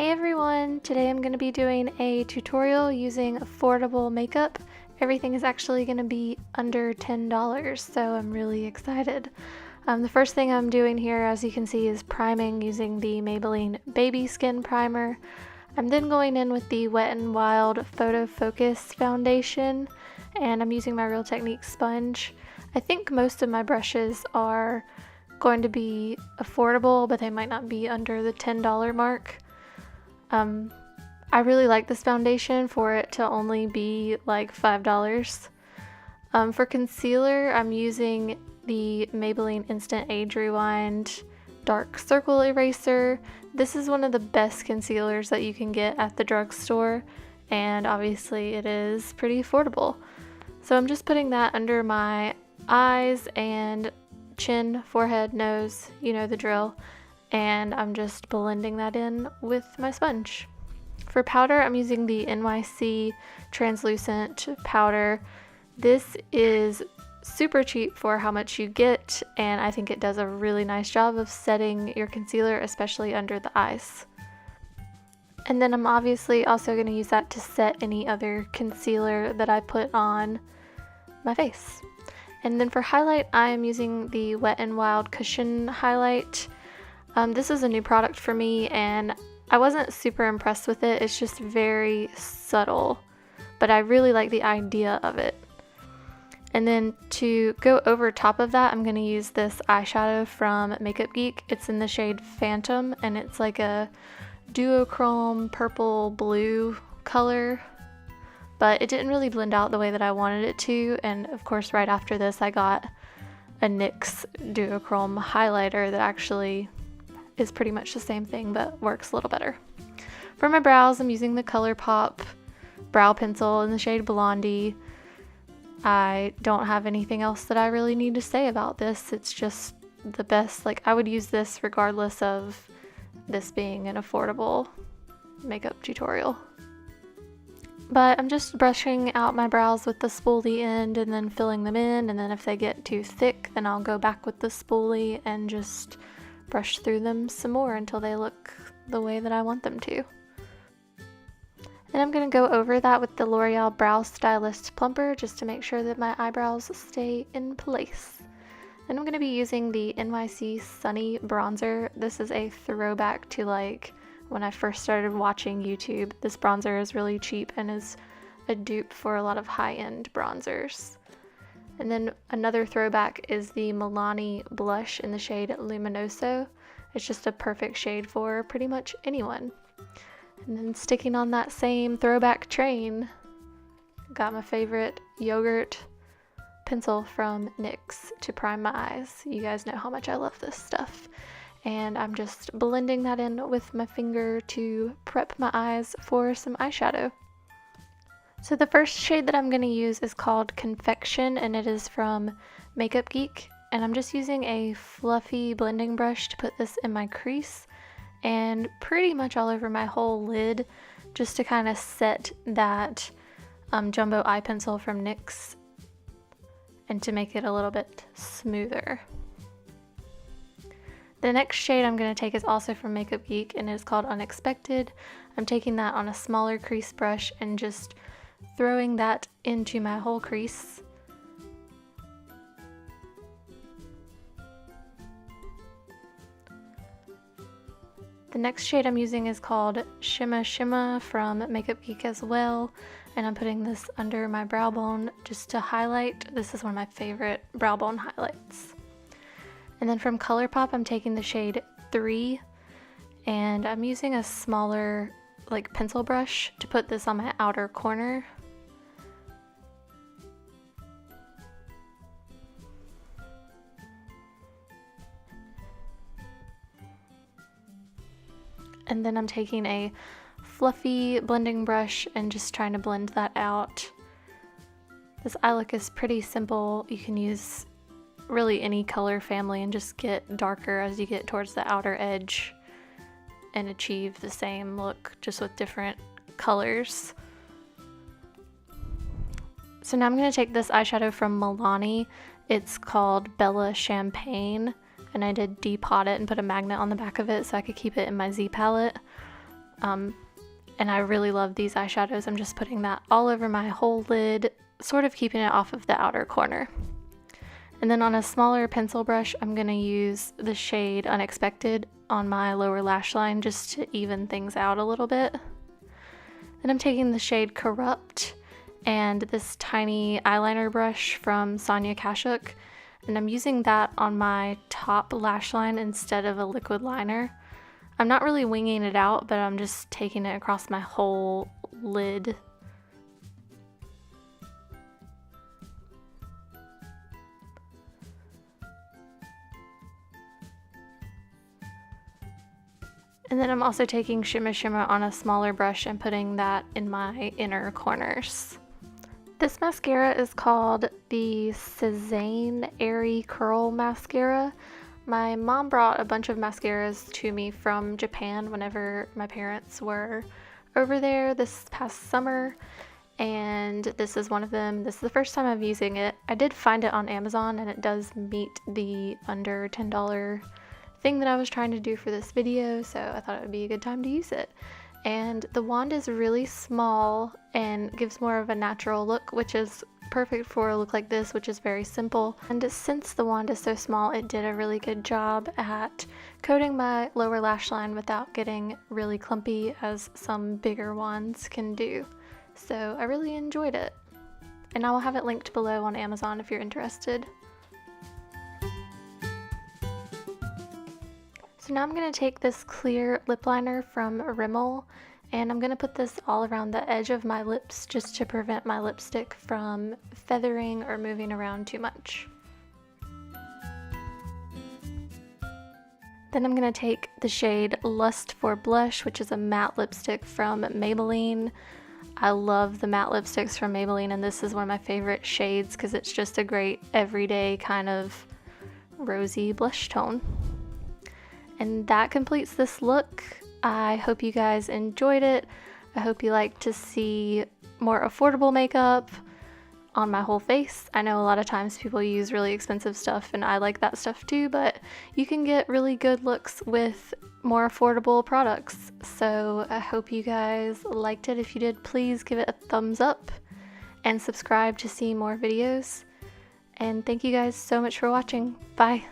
Hey everyone! Today I'm going to be doing a tutorial using affordable makeup. Everything is actually going to be under $10, so I'm really excited. The first thing I'm doing here, as you can see, is priming using the Maybelline Baby Skin Primer. I'm then going in with the Wet n Wild Photo Focus Foundation, and I'm using my Real Technique sponge. I think most of my brushes are going to be affordable, but they might not be under the $10 mark. I really like this foundation for it to only be like $5. For concealer, I'm using the Maybelline Instant Age Rewind Dark Circle Eraser. This is one of the best concealers that you can get at the drugstore, and obviously it is pretty affordable. So I'm just putting that under my eyes and chin, forehead, nose, you know the drill. And I'm just blending that in with my sponge. For powder, I'm using the NYC translucent powder. This is super cheap for how much you get, and I think it does a really nice job of setting your concealer, especially under the eyes. And then I'm obviously also going to use that to set any other concealer that I put on my face. And then for highlight, I am using the Wet n Wild Cushion Highlight. This is a new product for me, and I wasn't super impressed with it. It's just very subtle, but I really like the idea of it. And then to go over top of that, I'm going to use this eyeshadow from Makeup Geek. It's in the shade Phantom, and it's like a duochrome purple blue color, but it didn't really blend out the way that I wanted it to. And of course, right after this, I got a NYX duochrome highlighter that actually is pretty much the same thing but works a little better. For my brows, I'm using the Colourpop brow pencil in the shade Blondie. I don't have anything else that I really need to say about this. It's just the best. Like, I would use this regardless of this being an affordable makeup tutorial. But I'm just brushing out my brows with the spoolie end and then filling them in, and then if they get too thick, then I'll go back with the spoolie and just brush through them some more until they look the way that I want them to. And I'm going to go over that with the L'Oreal Brow Stylist Plumper just to make sure that my eyebrows stay in place. Then I'm going to be using the NYC Sunny Bronzer. This is a throwback to like when I first started watching YouTube. This bronzer is really cheap and is a dupe for a lot of high-end bronzers. And then another throwback is the Milani blush in the shade Luminoso. It's just a perfect shade for pretty much anyone. And then sticking on that same throwback train, got my favorite yogurt pencil from NYX to prime my eyes. You guys know how much I love this stuff. And I'm just blending that in with my finger to prep my eyes for some eyeshadow. So the first shade that I'm going to use is called Confection, and it is from Makeup Geek. And I'm just using a fluffy blending brush to put this in my crease and pretty much all over my whole lid, just to kind of set that jumbo eye pencil from NYX and to make it a little bit smoother. The next shade I'm going to take is also from Makeup Geek, and it is called Unexpected. I'm taking that on a smaller crease brush and just throwing that into my whole crease. The next shade I'm using is called Shimma from Makeup Geek as well, and I'm putting this under my brow bone just to highlight. This is one of my favorite brow bone highlights. And then from Colourpop, I'm taking the shade 3, and I'm using a smaller like pencil brush to put this on my outer corner. And then I'm taking a fluffy blending brush and just trying to blend that out. This eye look is pretty simple. You can use really any color family and just get darker as you get towards the outer edge and achieve the same look just with different colors. So now I'm going to take this eyeshadow from Milani. It's called Bella Champagne, and I did depot it and put a magnet on the back of it so I could keep it in my Z palette. And I really love these eyeshadows. I'm just putting that all over my whole lid, sort of keeping it off of the outer corner. And then on a smaller pencil brush, I'm going to use the shade Unexpected on my lower lash line just to even things out a little bit. Then I'm taking the shade Corrupt and this tiny eyeliner brush from Sonia Kashuk, and I'm using that on my top lash line instead of a liquid liner. I'm not really winging it out, but I'm just taking it across my whole lid. And then I'm also taking Shimma on a smaller brush and putting that in my inner corners. This mascara is called the Cezanne Airy Curl Mascara. My mom brought a bunch of mascaras to me from Japan whenever my parents were over there this past summer, and this is one of them. This is the first time I'm using it. I did find it on Amazon, and it does meet the under $10 thing that I was trying to do for this video, so I thought it would be a good time to use it. And the wand is really small and gives more of a natural look, which is perfect for a look like this, which is very simple. And since the wand is so small, it did a really good job at coating my lower lash line without getting really clumpy as some bigger wands can do. So I really enjoyed it. And I will have it linked below on Amazon if you're interested. So now I'm going to take this clear lip liner from Rimmel, and I'm going to put this all around the edge of my lips just to prevent my lipstick from feathering or moving around too much. Then I'm going to take the shade Lust for Blush, which is a matte lipstick from Maybelline. I love the matte lipsticks from Maybelline, and this is one of my favorite shades because it's just a great everyday kind of rosy blush tone. And that completes this look. I hope you guys enjoyed it. I hope you like to see more affordable makeup on my whole face. I know a lot of times people use really expensive stuff, and I like that stuff too, but you can get really good looks with more affordable products. So I hope you guys liked it. If you did, please give it a thumbs up and subscribe to see more videos. And thank you guys so much for watching. Bye.